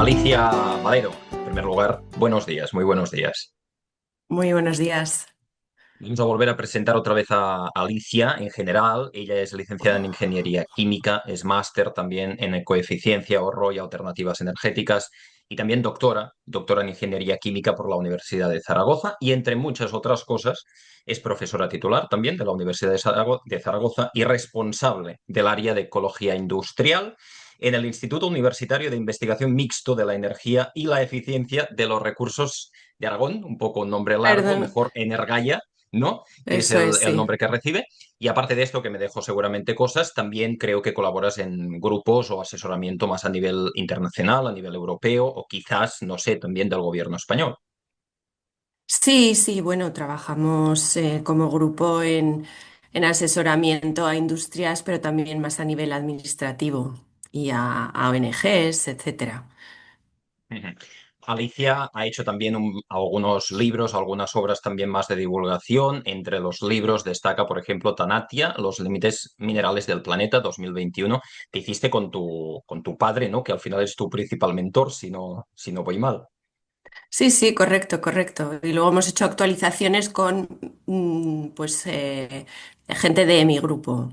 Alicia Valero, en primer lugar, buenos días, muy buenos días. Muy buenos días. Vamos a volver a presentar otra vez a Alicia en general. Ella es licenciada en Ingeniería Química, es máster también en Ecoeficiencia, Ahorro y Alternativas Energéticas y también doctora en Ingeniería Química por la Universidad de Zaragoza y entre muchas otras cosas es profesora titular también de la Universidad de Zaragoza y responsable del área de Ecología Industrial en el Instituto Universitario de Investigación Mixto de la Energía y la Eficiencia de los Recursos de Aragón, un poco un nombre largo, Perdón, mejor Energaya, ¿no? Que es eso es, el sí. nombre que recibe. Y aparte de esto, que me dejo seguramente cosas, también creo que colaboras en grupos o asesoramiento más a nivel internacional, a nivel europeo o quizás, no sé, también del gobierno español. Sí, sí, bueno, trabajamos como grupo en asesoramiento a industrias, pero también más a nivel administrativo y a ONGs, etcétera. Ujú. Alicia ha hecho también algunos libros, algunas obras también más de divulgación. Entre los libros destaca, por ejemplo, Tanatia, Los límites minerales del planeta 2021, que hiciste con tu padre, ¿no? Que al final es tu principal mentor, si no voy mal. Sí, sí, correcto, correcto. Y luego hemos hecho actualizaciones con pues gente de mi grupo.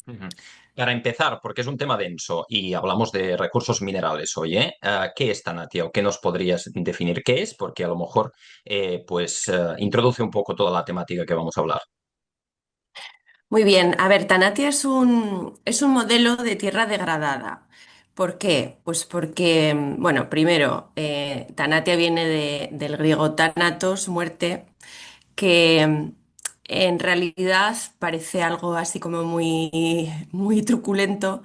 Ujú. Para empezar, porque es un tema denso y hablamos de recursos minerales hoy, ¿eh? ¿Qué es Tanatia o qué nos podrías definir qué es? Porque a lo mejor introduce un poco toda la temática que vamos a hablar. Muy bien, a ver, Tanatia es un modelo de tierra degradada. ¿Por qué? Pues porque, bueno, primero, Tanatia viene del griego thanatos, muerte, que en realidad parece algo así como muy truculento,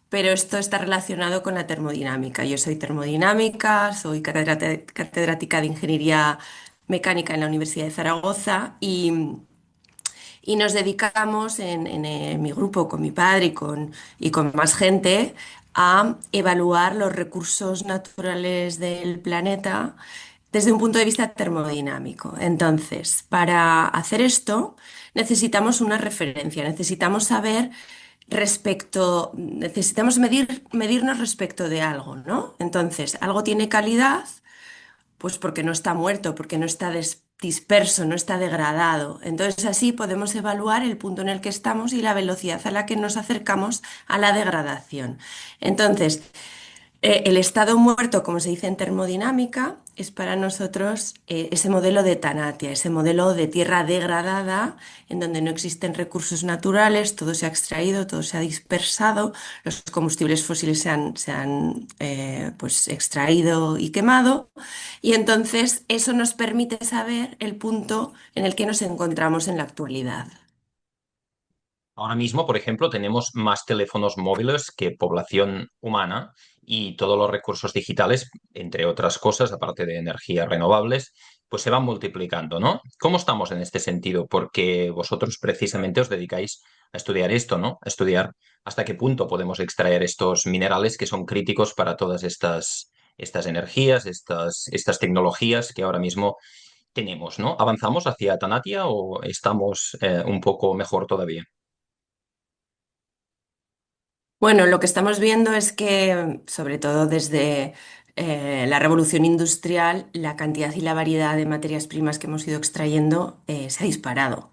pero esto está relacionado con la termodinámica. Yo soy termodinámica, soy catedrática de Ingeniería Mecánica en la Universidad de Zaragoza y nos dedicamos en mi grupo con mi padre y con más gente a evaluar los recursos naturales del planeta desde un punto de vista termodinámico. Entonces, para hacer esto necesitamos una referencia, necesitamos saber necesitamos medirnos respecto de algo, ¿no? Entonces, algo tiene calidad pues porque no está muerto, porque no está disperso, no está degradado. Entonces así podemos evaluar el punto en el que estamos y la velocidad a la que nos acercamos a la degradación. Entonces, el estado muerto, como se dice en termodinámica, es para nosotros ese modelo de Tanatia, ese modelo de tierra degradada, en donde no existen recursos naturales, todo se ha extraído, todo se ha dispersado, los combustibles fósiles se han pues, extraído y quemado, y entonces eso nos permite saber el punto en el que nos encontramos en la actualidad. Ahora mismo, por ejemplo, tenemos más teléfonos móviles que población humana y todos los recursos digitales, entre otras cosas, aparte de energías renovables, pues se van multiplicando, ¿no? ¿Cómo estamos en este sentido? Porque vosotros precisamente os dedicáis a estudiar esto, ¿no? A estudiar hasta qué punto podemos extraer estos minerales que son críticos para todas estas energías, estas tecnologías que ahora mismo tenemos, ¿no? ¿Avanzamos hacia Tanatia o estamos un poco mejor todavía? Bueno, lo que estamos viendo es que, sobre todo desde la revolución industrial, la cantidad y la variedad de materias primas que hemos ido extrayendo se ha disparado.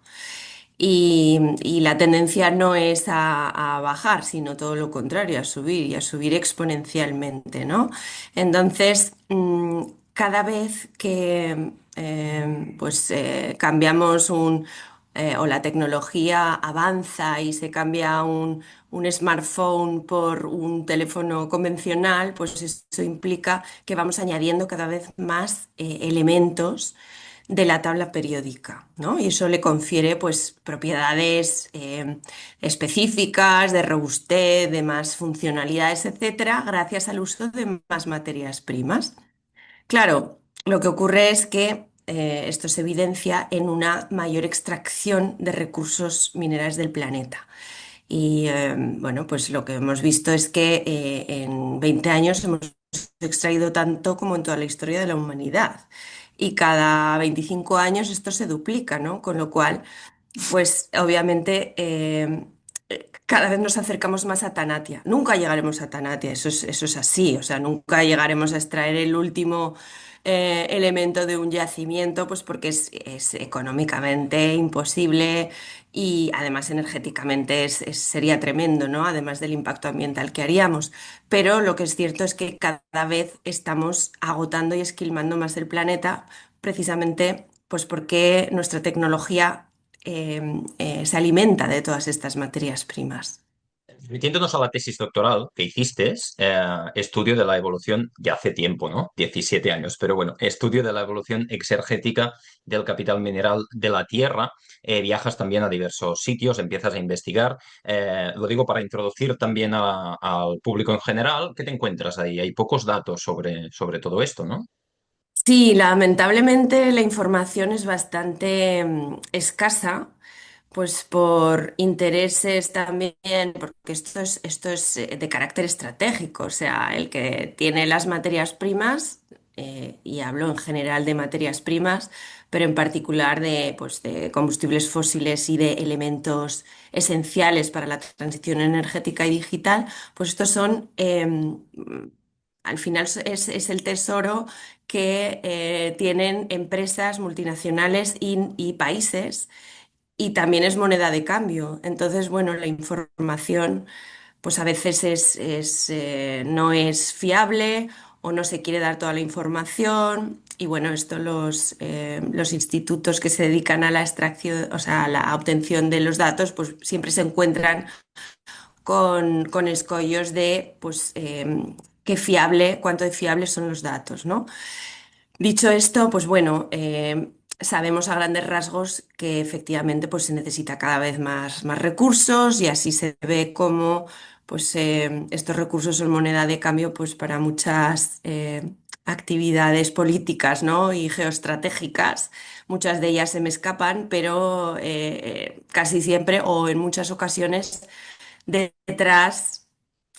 Y la tendencia no es a bajar, sino todo lo contrario, a subir y a subir exponencialmente, ¿no? Entonces, cada vez que cambiamos o la tecnología avanza y se cambia un smartphone por un teléfono convencional, pues eso implica que vamos añadiendo cada vez más elementos de la tabla periódica, ¿no? Y eso le confiere pues propiedades específicas, de robustez, de más funcionalidades, etcétera, gracias al uso de más materias primas. Claro, lo que ocurre es que esto se evidencia en una mayor extracción de recursos minerales del planeta. Y bueno, pues lo que hemos visto es que en 20 años hemos extraído tanto como en toda la historia de la humanidad. Y cada 25 años esto se duplica, ¿no? Con lo cual, pues obviamente cada vez nos acercamos más a Tanatia. Nunca llegaremos a Tanatia, eso es así. O sea, nunca llegaremos a extraer el último elemento de un yacimiento, pues porque es económicamente imposible y además energéticamente sería tremendo, ¿no? Además del impacto ambiental que haríamos. Pero lo que es cierto es que cada vez estamos agotando y esquilmando más el planeta, precisamente pues porque nuestra tecnología se alimenta de todas estas materias primas. Metiéndonos a la tesis doctoral que hiciste, estudio de la evolución ya hace tiempo, ¿no? 17 años, pero bueno, estudio de la evolución exergética del capital mineral de la Tierra. Viajas también a diversos sitios, empiezas a investigar. Lo digo para introducir también al público en general. ¿Qué te encuentras ahí? Hay pocos datos sobre todo esto, ¿no? Sí, lamentablemente la información es bastante escasa, pues por intereses también, porque esto es de carácter estratégico, o sea, el que tiene las materias primas, y hablo en general de materias primas, pero en particular de, pues, de combustibles fósiles y de elementos esenciales para la transición energética y digital, pues estos son, al final es el tesoro que tienen empresas multinacionales y países y también es moneda de cambio. Entonces, bueno, la información pues a veces no es fiable o no se quiere dar toda la información. Y bueno, esto los institutos que se dedican a la extracción, o sea, a la obtención de los datos, pues siempre se encuentran con escollos de pues qué fiable, cuánto de fiables son los datos, ¿no? Dicho esto, pues bueno, sabemos a grandes rasgos que efectivamente pues, se necesita cada vez más recursos y así se ve cómo pues, estos recursos son moneda de cambio pues, para muchas actividades políticas, ¿no? Y geoestratégicas. Muchas de ellas se me escapan, pero casi siempre o en muchas ocasiones detrás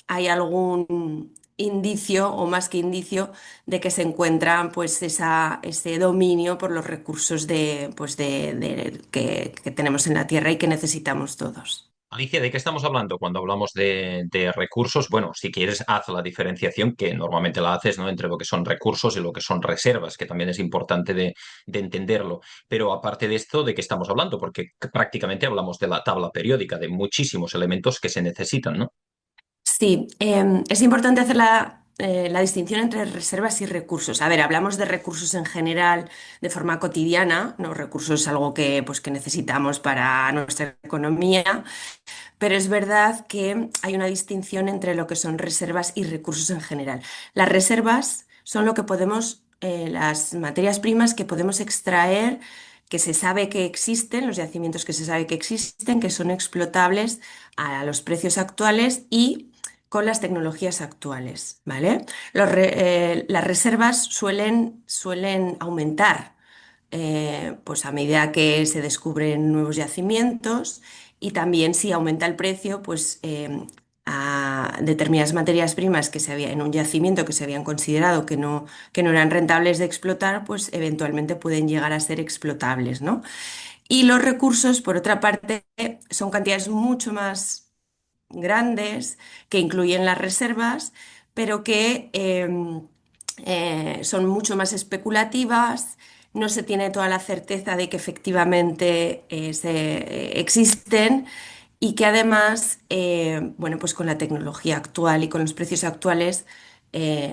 hay algún indicio o más que indicio de que se encuentra pues ese dominio por los recursos que tenemos en la Tierra y que necesitamos todos. Alicia, ¿de qué estamos hablando cuando hablamos de recursos? Bueno, si quieres, haz la diferenciación, que normalmente la haces, ¿no? Entre lo que son recursos y lo que son reservas, que también es importante de entenderlo. Pero aparte de esto, ¿de qué estamos hablando? Porque prácticamente hablamos de la tabla periódica, de muchísimos elementos que se necesitan, ¿no? Sí, es importante hacer la distinción entre reservas y recursos. A ver, hablamos de recursos en general de forma cotidiana, ¿no? Recursos es algo que, pues, que necesitamos para nuestra economía. Pero es verdad que hay una distinción entre lo que son reservas y recursos en general. Las reservas son lo que podemos, las materias primas que podemos extraer, que se sabe que existen, los yacimientos que se sabe que existen, que son explotables a los precios actuales y con las tecnologías actuales, ¿vale? Las reservas suelen aumentar pues a medida que se descubren nuevos yacimientos y también si aumenta el precio, pues a determinadas materias primas que se había en un yacimiento que se habían considerado que no eran rentables de explotar, pues eventualmente pueden llegar a ser explotables, ¿no? Y los recursos, por otra parte, son cantidades mucho más grandes que incluyen las reservas, pero que son mucho más especulativas, no se tiene toda la certeza de que efectivamente existen y que además, bueno, pues con la tecnología actual y con los precios actuales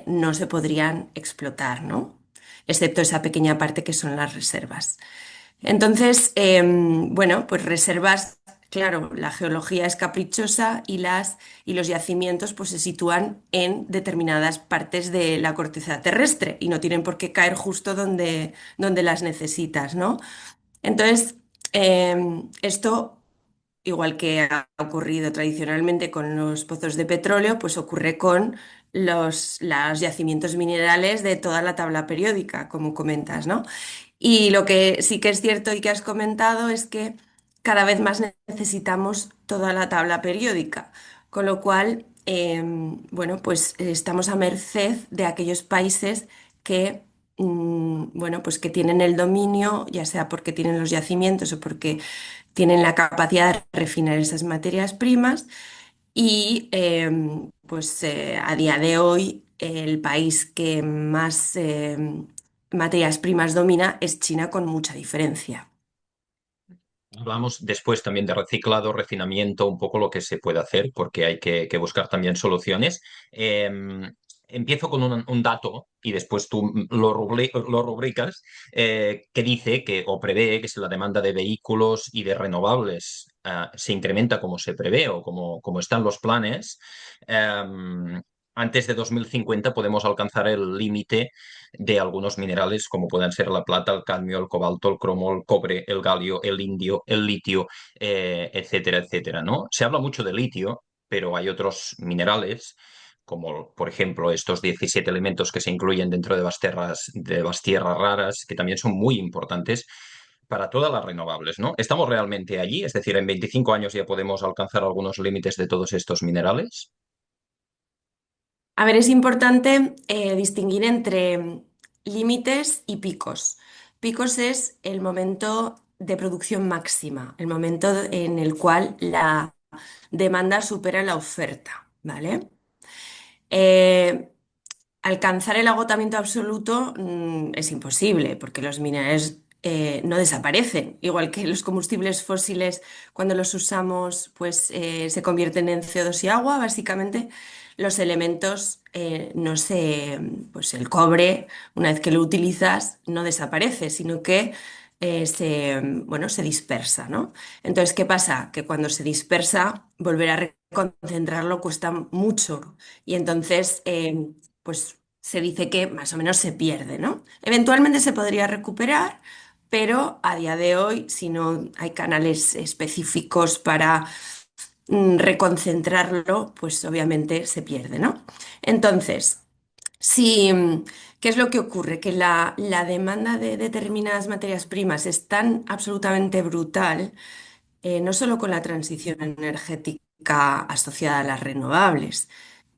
no se podrían explotar, ¿no? Excepto esa pequeña parte que son las reservas. Entonces, bueno, pues reservas, claro, la geología es caprichosa y los yacimientos pues, se sitúan en determinadas partes de la corteza terrestre y no tienen por qué caer justo donde las necesitas, ¿no? Entonces, esto, igual que ha ocurrido tradicionalmente con los pozos de petróleo, pues ocurre con los yacimientos minerales de toda la tabla periódica, como comentas, ¿no? Y lo que sí que es cierto y que has comentado es que cada vez más necesitamos toda la tabla periódica, con lo cual, bueno, pues estamos a merced de aquellos países que bueno, pues que tienen el dominio, ya sea porque tienen los yacimientos o porque tienen la capacidad de refinar esas materias primas. Y pues a día de hoy el país que más materias primas domina es China con mucha diferencia. Hablamos después también de reciclado, refinamiento, un poco lo que se puede hacer, porque hay que buscar también soluciones. Eh, Empiezo con un dato y después tú lo rubricas, que dice que o prevé que si la demanda de vehículos y de renovables se incrementa como se prevé o como están los planes, antes de 2050 podemos alcanzar el límite de algunos minerales como pueden ser la plata, el cadmio, el cobalto, el cromo, el cobre, el galio, el indio, el litio, etcétera, etcétera, ¿no? Se habla mucho de litio, pero hay otros minerales, como por ejemplo estos 17 elementos que se incluyen dentro de las tierras raras, que también son muy importantes para todas las renovables, ¿no? ¿Estamos realmente allí? Es decir, en 25 años ya podemos alcanzar algunos límites de todos estos minerales. A ver, es importante distinguir entre límites y picos. Picos es el momento de producción máxima, el momento en el cual la demanda supera la oferta, ¿vale? Eh, Alcanzar el agotamiento absoluto es imposible porque los minerales no desaparecen, igual que los combustibles fósiles cuando los usamos pues se convierten en CO2 y agua, básicamente los elementos no se, pues el cobre una vez que lo utilizas no desaparece, sino que bueno, se dispersa, ¿no? Entonces, ¿qué pasa? Que cuando se dispersa, volver a reconcentrarlo cuesta mucho y entonces pues se dice que más o menos se pierde, ¿no? Eventualmente se podría recuperar, pero a día de hoy, si no hay canales específicos para reconcentrarlo, pues obviamente se pierde, ¿no? Entonces, si, ¿qué es lo que ocurre? Que la demanda de determinadas materias primas es tan absolutamente brutal, no solo con la transición energética asociada a las renovables,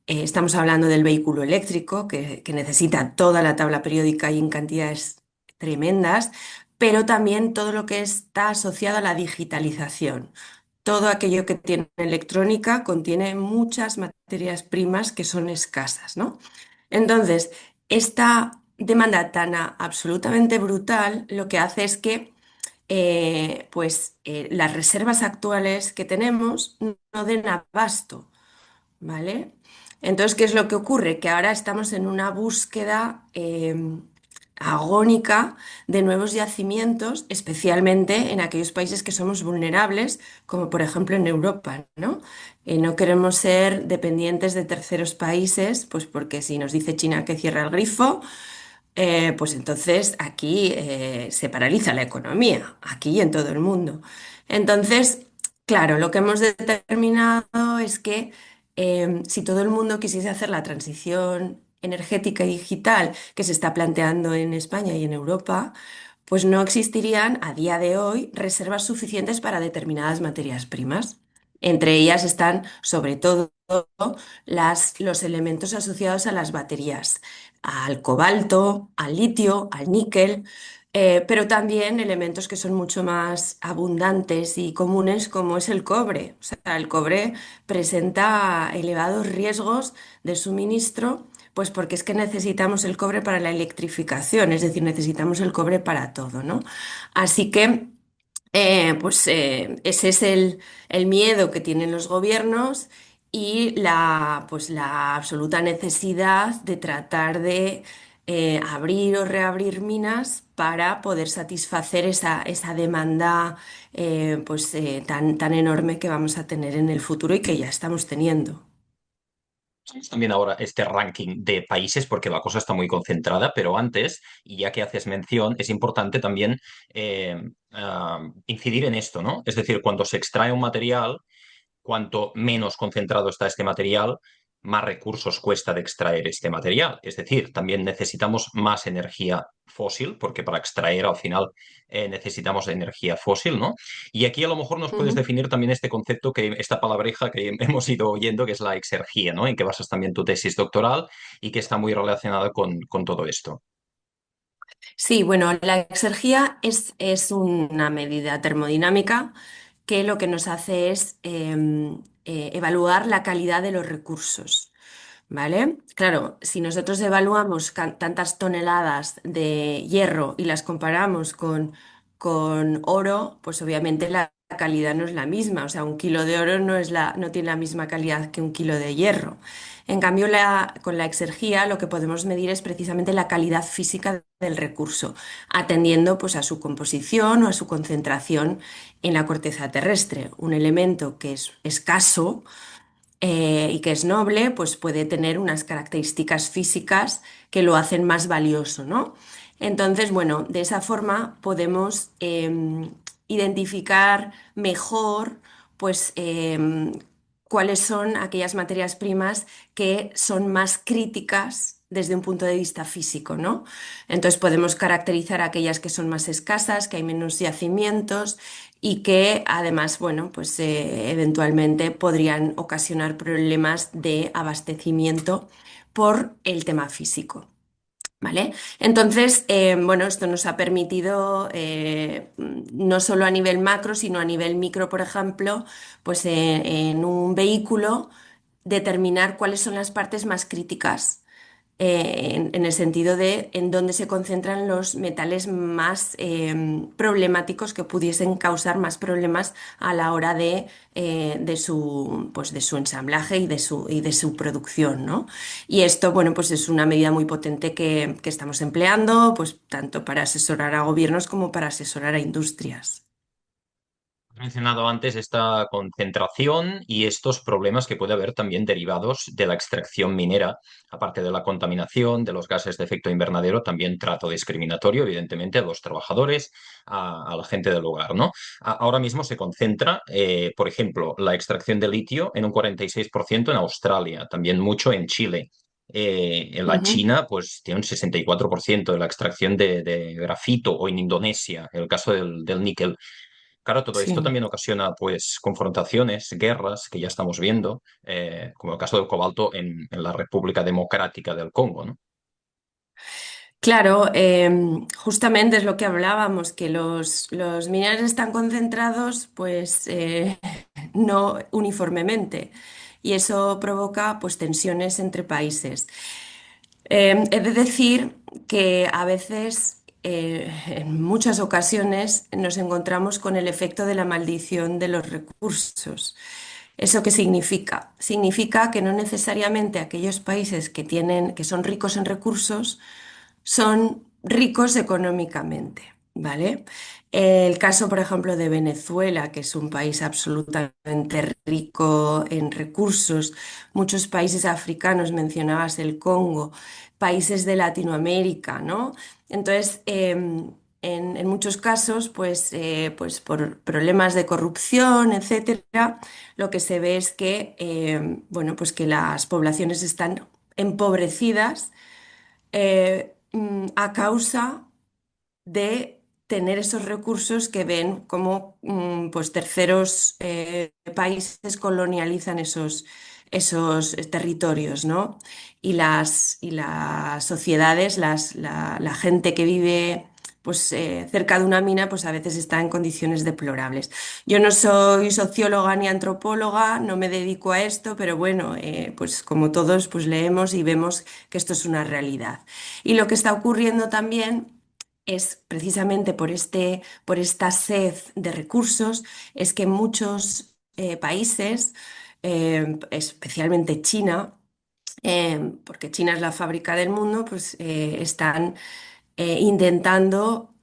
estamos hablando del vehículo eléctrico que necesita toda la tabla periódica y en cantidades tremendas, pero también todo lo que está asociado a la digitalización. Todo aquello que tiene electrónica contiene muchas materias primas que son escasas, ¿no? Entonces, esta demanda tan absolutamente brutal lo que hace es que las reservas actuales que tenemos no den abasto. ¿Vale? Entonces, ¿qué es lo que ocurre? Que ahora estamos en una búsqueda agónica de nuevos yacimientos, especialmente en aquellos países que somos vulnerables, como por ejemplo en Europa, ¿no? No queremos ser dependientes de terceros países, pues porque si nos dice China que cierra el grifo, pues entonces aquí se paraliza la economía, aquí y en todo el mundo. Entonces, claro, lo que hemos determinado es que si todo el mundo quisiese hacer la transición energética y digital que se está planteando en España y en Europa, pues no existirían a día de hoy reservas suficientes para determinadas materias primas. Entre ellas están, sobre todo, los elementos asociados a las baterías, al cobalto, al litio, al níquel, pero también elementos que son mucho más abundantes y comunes como es el cobre. O sea, el cobre presenta elevados riesgos de suministro, pues porque es que necesitamos el cobre para la electrificación, es decir, necesitamos el cobre para todo, ¿no? Así que ese es el miedo que tienen los gobiernos y la absoluta necesidad de tratar de abrir o reabrir minas para poder satisfacer esa demanda tan enorme que vamos a tener en el futuro y que ya estamos teniendo. También ahora este ranking de países porque la cosa está muy concentrada, pero antes, y ya que haces mención, es importante también incidir en esto, ¿no? Es decir, cuando se extrae un material, cuanto menos concentrado está este material, más recursos cuesta de extraer este material. Es decir, también necesitamos más energía fósil, porque para extraer al final necesitamos energía fósil, ¿no? Y aquí a lo mejor nos puedes Ujú. definir también este concepto, esta palabreja que hemos ido oyendo, que es la exergía, ¿no? En que basas también tu tesis doctoral y que está muy relacionada con todo esto. Sí, bueno, la exergía es una medida termodinámica que lo que nos hace es evaluar la calidad de los recursos. ¿Vale? Claro, si nosotros evaluamos tantas toneladas de hierro y las comparamos con oro, pues obviamente la calidad no es la misma. O sea, un kilo de oro no tiene la misma calidad que un kilo de hierro. En cambio, con la exergía lo que podemos medir es precisamente la calidad física del recurso, atendiendo pues, a su composición o a su concentración en la corteza terrestre. Un elemento que es escaso y que es noble, pues puede tener unas características físicas que lo hacen más valioso, ¿no? Entonces, bueno, de esa forma podemos identificar mejor, pues, cuáles son aquellas materias primas que son más críticas desde un punto de vista físico, ¿no? Entonces podemos caracterizar aquellas que son más escasas, que hay menos yacimientos y que además, bueno, pues eventualmente podrían ocasionar problemas de abastecimiento por el tema físico. ¿Vale? Entonces, bueno, esto nos ha permitido, no solo a nivel macro, sino a nivel micro, por ejemplo, pues en un vehículo, determinar cuáles son las partes más críticas en el sentido de en dónde se concentran los metales más problemáticos que pudiesen causar más problemas a la hora pues de su ensamblaje y de su producción, ¿no? Y esto, bueno, pues es una medida muy potente que estamos empleando, pues tanto para asesorar a gobiernos como para asesorar a industrias. He mencionado antes esta concentración y estos problemas que puede haber también derivados de la extracción minera, aparte de la contaminación, de los gases de efecto invernadero, también trato discriminatorio, evidentemente, a los trabajadores, a la gente del lugar, ¿no? Ahora mismo se concentra, por ejemplo, la extracción de litio en un 46% en Australia, también mucho en Chile. En la Ujú. China, pues tiene un 64% de la extracción de grafito, o en Indonesia, el caso del níquel. Claro, todo esto Sí. también ocasiona pues confrontaciones, guerras que ya estamos viendo, como el caso del cobalto en la República Democrática del Congo, ¿no? Claro, justamente es lo que hablábamos, que los minerales están concentrados, pues no uniformemente, y eso provoca pues tensiones entre países. He de decir que a veces, en muchas ocasiones, nos encontramos con el efecto de la maldición de los recursos. ¿Eso qué significa? Significa que no necesariamente aquellos países que son ricos en recursos son ricos económicamente, ¿vale? El caso, por ejemplo, de Venezuela, que es un país absolutamente rico en recursos, muchos países africanos, mencionabas el Congo, países de Latinoamérica, ¿no? Entonces, en muchos casos, pues por problemas de corrupción, etcétera, lo que se ve es que, bueno, pues que las poblaciones están empobrecidas a causa de tener esos recursos que ven como pues terceros países colonializan esos territorios, ¿no? Y las sociedades, la gente que vive pues, cerca de una mina, pues a veces está en condiciones deplorables. Yo no soy socióloga ni antropóloga, no me dedico a esto, pero bueno, pues como todos, pues leemos y vemos que esto es una realidad. Y lo que está ocurriendo también es precisamente por esta sed de recursos, es que muchos países, especialmente China, porque China es la fábrica del mundo, pues están intentando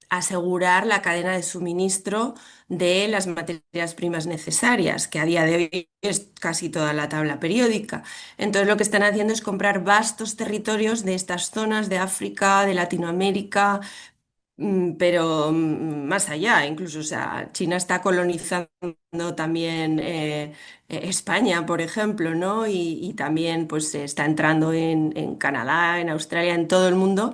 asegurar la cadena de suministro de las materias primas necesarias, que a día de hoy es casi toda la tabla periódica. Entonces lo que están haciendo es comprar vastos territorios de estas zonas de África, de Latinoamérica, pero más allá, incluso, o sea, China está colonizando también España, por ejemplo, ¿no? Y también pues está entrando en Canadá, en Australia, en todo el mundo,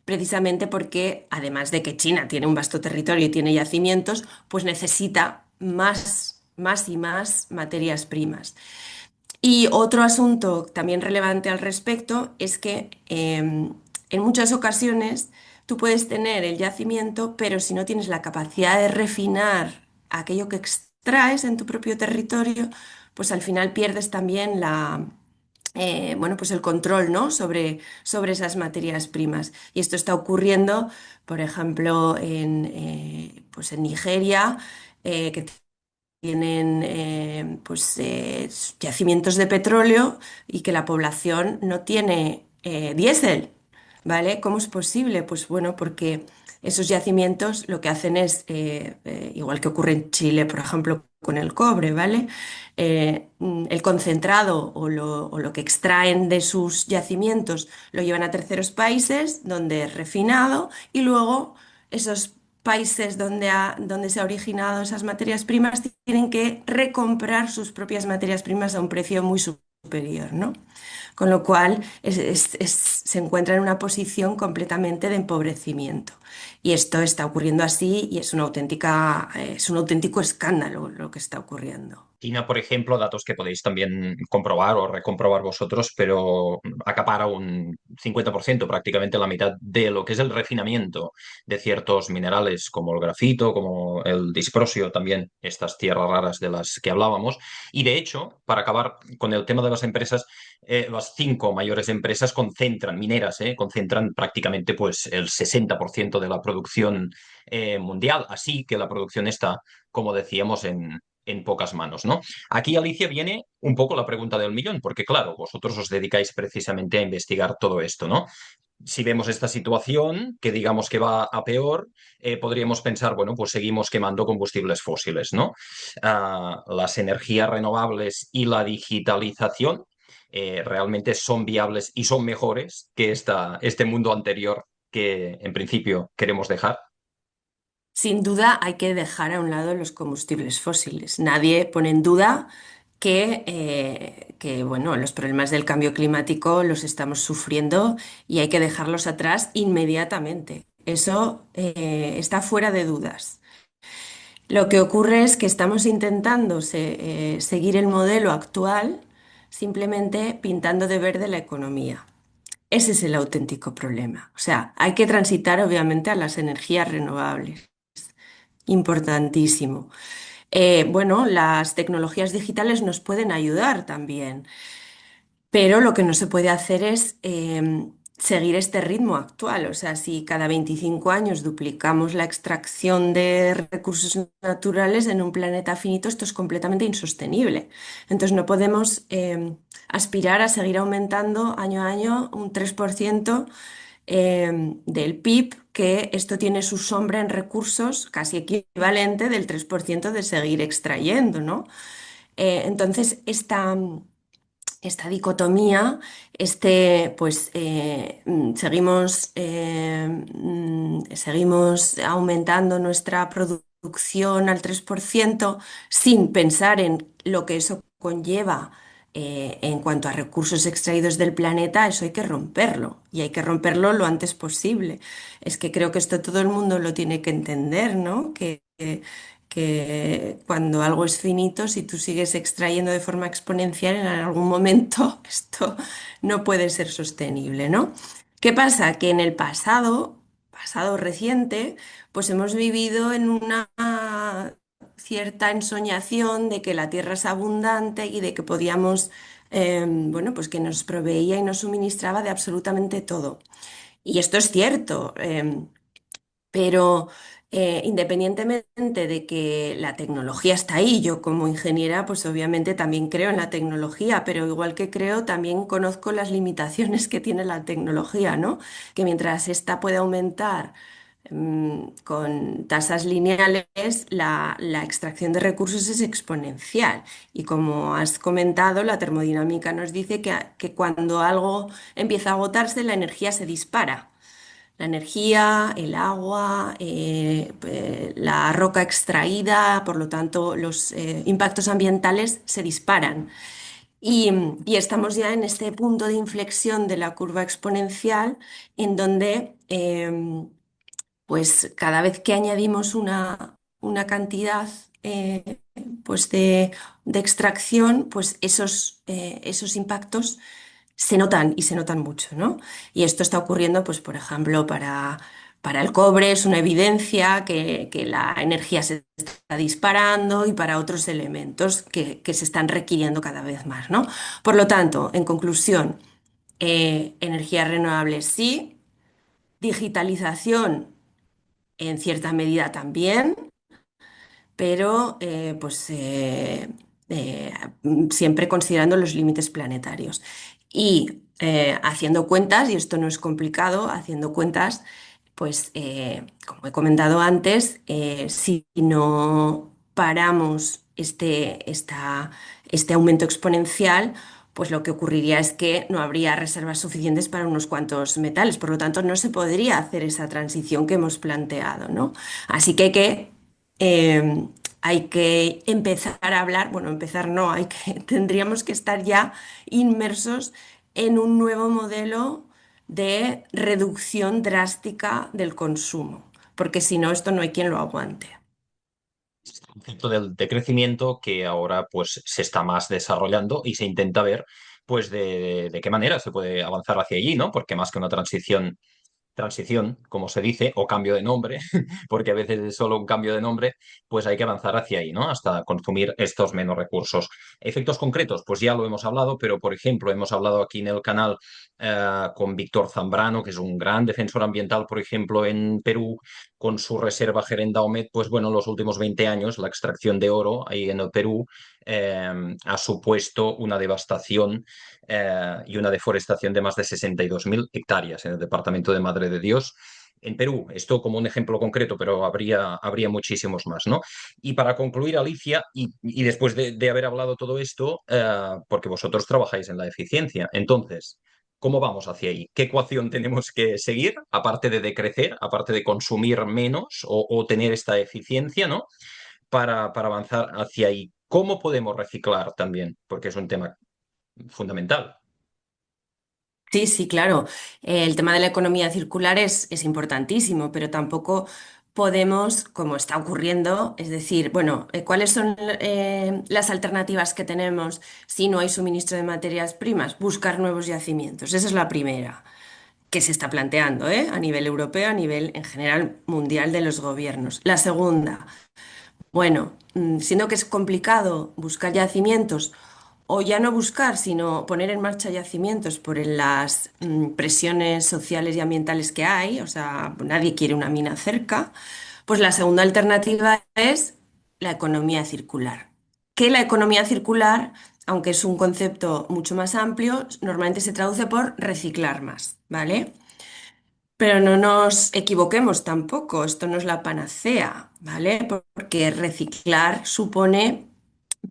precisamente porque además de que China tiene un vasto territorio y tiene yacimientos, pues necesita más y más materias primas. Y otro asunto también relevante al respecto es que en muchas ocasiones tú puedes tener el yacimiento, pero si no tienes la capacidad de refinar aquello que extraes en tu propio territorio, pues al final pierdes también bueno, pues el control, ¿no? sobre esas materias primas. Y esto está ocurriendo, por ejemplo, pues en Nigeria, que tienen pues, yacimientos de petróleo y que la población no tiene diésel, ¿vale? ¿Cómo es posible? Pues bueno, porque esos yacimientos lo que hacen es, igual que ocurre en Chile, por ejemplo, con el cobre, ¿vale? El concentrado o lo que extraen de sus yacimientos lo llevan a terceros países donde es refinado y luego esos países donde se han originado esas materias primas tienen que recomprar sus propias materias primas a un precio muy superior, ¿no? Con lo cual se encuentra en una posición completamente de empobrecimiento. Y esto está ocurriendo así y es un auténtico escándalo lo que está ocurriendo. China, por ejemplo, datos que podéis también comprobar o recomprobar vosotros, pero acapara un 50%, prácticamente la mitad de lo que es el refinamiento de ciertos minerales como el grafito, como el disprosio, también estas tierras raras de las que hablábamos. Y de hecho, para acabar con el tema de las empresas, las cinco mayores empresas concentran, mineras, concentran prácticamente pues, el 60% de la producción mundial. Así que la producción está, como decíamos, en pocas manos, ¿no? Aquí, Alicia, viene un poco la pregunta del millón, porque claro, vosotros os dedicáis precisamente a investigar todo esto, ¿no? Si vemos esta situación, que digamos que va a peor, podríamos pensar, bueno, pues seguimos quemando combustibles fósiles, ¿no? Las energías renovables y la digitalización realmente son viables y son mejores que este mundo anterior que en principio queremos dejar. Sin duda hay que dejar a un lado los combustibles fósiles. Nadie pone en duda que, bueno, los problemas del cambio climático los estamos sufriendo y hay que dejarlos atrás inmediatamente. Eso está fuera de dudas. Lo que ocurre es que estamos intentando seguir el modelo actual simplemente pintando de verde la economía. Ese es el auténtico problema. O sea, hay que transitar obviamente a las energías renovables. Importantísimo. Bueno, las tecnologías digitales nos pueden ayudar también, pero lo que no se puede hacer es seguir este ritmo actual. O sea, si cada 25 años duplicamos la extracción de recursos naturales en un planeta finito, esto es completamente insostenible. Entonces, no podemos aspirar a seguir aumentando año a año un 3% del PIB, que esto tiene su sombra en recursos casi equivalente del 3% de seguir extrayendo, ¿no? Entonces, esta dicotomía, seguimos aumentando nuestra producción al 3% sin pensar en lo que eso conlleva en cuanto a recursos extraídos del planeta. Eso hay que romperlo y hay que romperlo lo antes posible. Es que creo que esto todo el mundo lo tiene que entender, ¿no? Que cuando algo es finito, si tú sigues extrayendo de forma exponencial, en algún momento esto no puede ser sostenible, ¿no? ¿Qué pasa? Que en el pasado reciente, pues hemos vivido en una cierta ensoñación de que la tierra es abundante y de que podíamos, bueno, pues que nos proveía y nos suministraba de absolutamente todo. Y esto es cierto. Pero independientemente de que la tecnología está ahí, yo como ingeniera, pues obviamente también creo en la tecnología, pero igual que creo, también conozco las limitaciones que tiene la tecnología, ¿no? Que mientras esta puede aumentar con tasas lineales, la extracción de recursos es exponencial. Y como has comentado, la termodinámica nos dice que cuando algo empieza a agotarse, la energía se dispara. La energía, el agua, la roca extraída, por lo tanto, los impactos ambientales se disparan. Y estamos ya en este punto de inflexión de la curva exponencial en donde, pues cada vez que añadimos una cantidad pues de extracción, pues esos impactos se notan y se notan mucho, ¿no? Y esto está ocurriendo, pues, por ejemplo, para el cobre es una evidencia que la energía se está disparando y para otros elementos que se están requiriendo cada vez más, ¿no? Por lo tanto, en conclusión, energías renovables sí, digitalización en cierta medida también, pero eh, siempre considerando los límites planetarios. Y haciendo cuentas, y esto no es complicado, haciendo cuentas, como he comentado antes, si no paramos este aumento exponencial, pues lo que ocurriría es que no habría reservas suficientes para unos cuantos metales, por lo tanto no se podría hacer esa transición que hemos planteado, ¿no? Así que hay que empezar a hablar, bueno, empezar no, tendríamos que estar ya inmersos en un nuevo modelo de reducción drástica del consumo, porque si no, esto no hay quien lo aguante. Concepto de crecimiento que ahora pues se está más desarrollando y se intenta ver pues de qué manera se puede avanzar hacia allí, ¿no? Porque más que una transición, como se dice, o cambio de nombre, porque a veces es solo un cambio de nombre, pues hay que avanzar hacia ahí, ¿no? Hasta consumir estos menos recursos. Efectos concretos, pues ya lo hemos hablado, pero por ejemplo, hemos hablado aquí en el canal con Víctor Zambrano, que es un gran defensor ambiental, por ejemplo, en Perú, con su reserva Gerendaumet, pues bueno, en los últimos 20 años la extracción de oro ahí en el Perú ha supuesto una devastación y una deforestación de más de 62.000 hectáreas en el departamento de Madre de Dios. En Perú, esto como un ejemplo concreto, pero habría muchísimos más, ¿no? Y para concluir, Alicia, y después de haber hablado todo esto, porque vosotros trabajáis en la eficiencia, entonces, ¿cómo vamos hacia ahí? ¿Qué ecuación tenemos que seguir, aparte de decrecer, aparte de consumir menos o tener esta eficiencia, ¿no? Para avanzar hacia ahí. ¿Cómo podemos reciclar también? Porque es un tema fundamental. Sí, sí, claro. El tema de la economía circular es importantísimo, pero tampoco podemos, como está ocurriendo, es decir, bueno, ¿cuáles son las alternativas que tenemos si no hay suministro de materias primas? Buscar nuevos yacimientos. Esa es la primera que se está planteando, ¿eh? A nivel europeo, a nivel en general mundial de los gobiernos. La segunda. Bueno, siendo que es complicado buscar yacimientos, o ya no buscar, sino poner en marcha yacimientos por las presiones sociales y ambientales que hay, o sea, nadie quiere una mina cerca, pues la segunda alternativa es la economía circular. Que la economía circular, aunque es un concepto mucho más amplio, normalmente se traduce por reciclar más, ¿vale? Pero no nos equivoquemos tampoco, esto no es la panacea, ¿vale? Porque reciclar supone,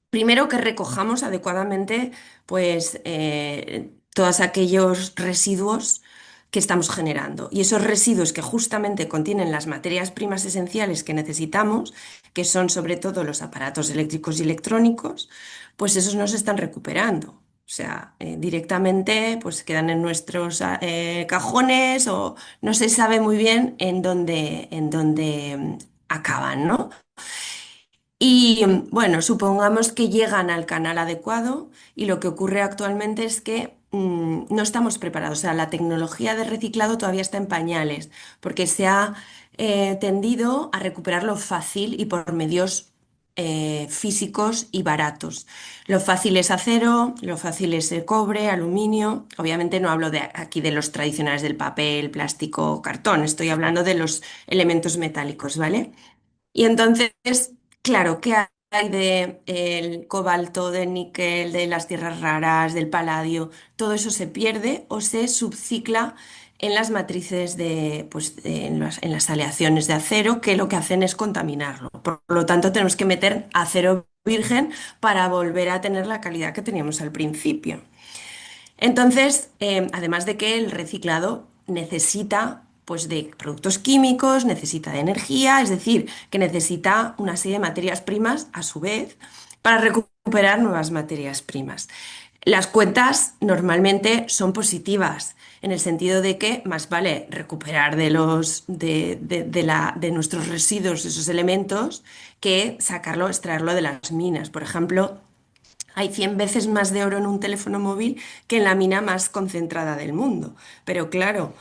primero, que recojamos adecuadamente, pues, todos aquellos residuos que estamos generando. Y esos residuos que justamente contienen las materias primas esenciales que necesitamos, que son sobre todo los aparatos eléctricos y electrónicos, pues esos no se están recuperando. O sea, directamente pues quedan en nuestros cajones o no se sabe muy bien en dónde acaban, ¿no? Y bueno, supongamos que llegan al canal adecuado y lo que ocurre actualmente es que no estamos preparados. O sea, la tecnología de reciclado todavía está en pañales porque se ha tendido a recuperarlo fácil y por medios físicos y baratos. Lo fácil es acero, lo fácil es el cobre, aluminio. Obviamente no hablo aquí de los tradicionales del papel, plástico, cartón. Estoy hablando de los elementos metálicos, ¿vale? Y entonces, claro, ¿qué hay de el cobalto, del níquel, de las tierras raras, del paladio? Todo eso se pierde o se subcicla en las matrices en las aleaciones de acero, que lo que hacen es contaminarlo. Por lo tanto, tenemos que meter acero virgen para volver a tener la calidad que teníamos al principio. Entonces, además de que el reciclado necesita pues de productos químicos, necesita de energía, es decir, que necesita una serie de materias primas a su vez para recuperar nuevas materias primas. Las cuentas normalmente son positivas en el sentido de que más vale recuperar de nuestros residuos esos elementos que sacarlo, extraerlo de las minas. Por ejemplo, Hay 100 veces más de oro en un teléfono móvil que en la mina más concentrada del mundo. Pero claro,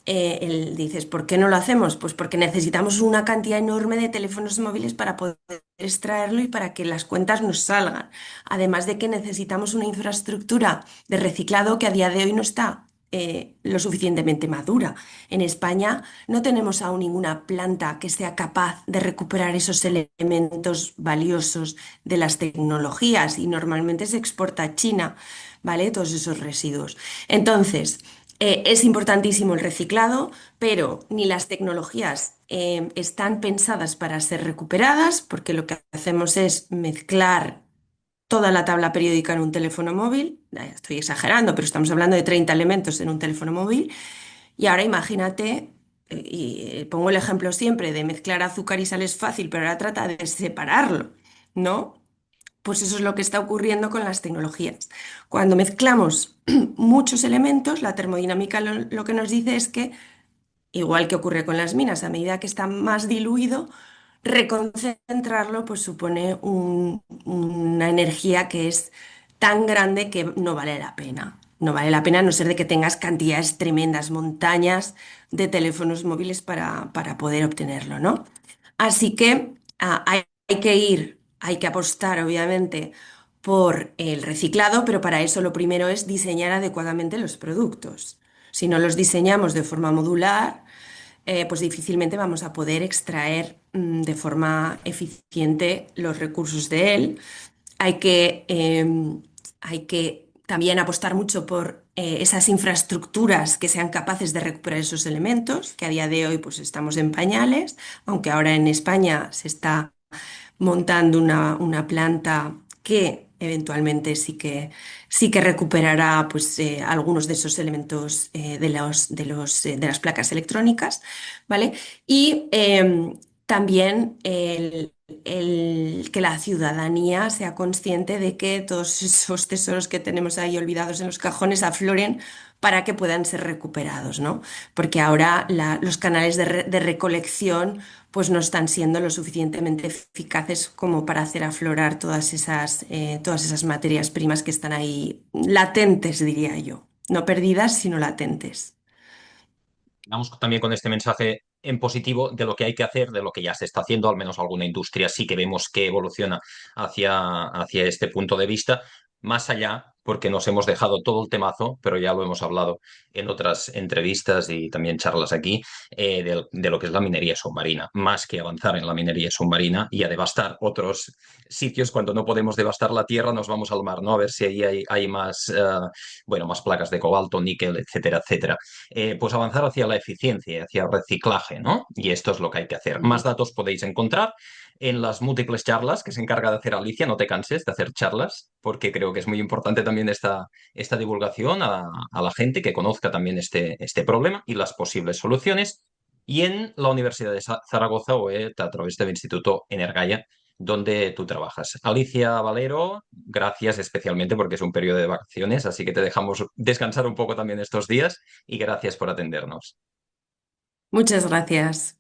dices, ¿por qué no lo hacemos? Pues porque necesitamos una cantidad enorme de teléfonos móviles para poder extraerlo y para que las cuentas nos salgan. Además de que necesitamos una infraestructura de reciclado que a día de hoy no está lo suficientemente madura. En España no tenemos aún ninguna planta que sea capaz de recuperar esos elementos valiosos de las tecnologías y normalmente se exporta a China, ¿vale? Todos esos residuos. Entonces, es importantísimo el reciclado, pero ni las tecnologías están pensadas para ser recuperadas, porque lo que hacemos es mezclar toda la tabla periódica en un teléfono móvil. Estoy exagerando, pero estamos hablando de 30 elementos en un teléfono móvil. Y ahora imagínate, pongo el ejemplo siempre de mezclar azúcar y sal es fácil, pero ahora trata de separarlo, ¿no? Pues eso es lo que está ocurriendo con las tecnologías. Cuando mezclamos muchos elementos, la termodinámica lo que nos dice es que, igual que ocurre con las minas, a medida que está más diluido, reconcentrarlo pues supone una energía que es tan grande que no vale la pena. No vale la pena a no ser de que tengas cantidades tremendas, montañas de teléfonos móviles para poder obtenerlo, ¿no? Así que hay que apostar, obviamente, por el reciclado, pero para eso lo primero es diseñar adecuadamente los productos. Si no los diseñamos de forma modular, pues difícilmente vamos a poder extraer de forma eficiente los recursos de él. Hay que, hay que también apostar mucho por esas infraestructuras que sean capaces de recuperar esos elementos, que a día de hoy pues estamos en pañales, aunque ahora en España se está montando una planta que eventualmente sí que recuperará pues, algunos de esos elementos de las placas electrónicas, ¿vale? Y también que la ciudadanía sea consciente de que todos esos tesoros que tenemos ahí olvidados en los cajones afloren para que puedan ser recuperados, ¿no? Porque ahora los canales de recolección pues no están siendo lo suficientemente eficaces como para hacer aflorar todas esas materias primas que están ahí latentes, diría yo. No perdidas, sino latentes. Vamos también con este mensaje en positivo de lo que hay que hacer, de lo que ya se está haciendo, al menos alguna industria sí que vemos que evoluciona hacia este punto de vista, más allá, porque nos hemos dejado todo el temazo, pero ya lo hemos hablado en otras entrevistas y también charlas aquí, de lo que es la minería submarina. Más que avanzar en la minería submarina y a devastar otros sitios, cuando no podemos devastar la tierra, nos vamos al mar, ¿no? A ver si ahí hay más, bueno, más placas de cobalto, níquel, etcétera, etcétera. Pues avanzar hacia la eficiencia, hacia el reciclaje, ¿no? Y esto es lo que hay que hacer. Más Ujú. datos podéis encontrar en las múltiples charlas que se encarga de hacer Alicia. No te canses de hacer charlas, porque creo que es muy importante también esta divulgación a la gente que conozca también este problema y las posibles soluciones. Y en la Universidad de Zaragoza o a través del Instituto Energaya, donde tú trabajas. Alicia Valero, gracias especialmente porque es un periodo de vacaciones, así que te dejamos descansar un poco también estos días y gracias por atendernos. Muchas gracias.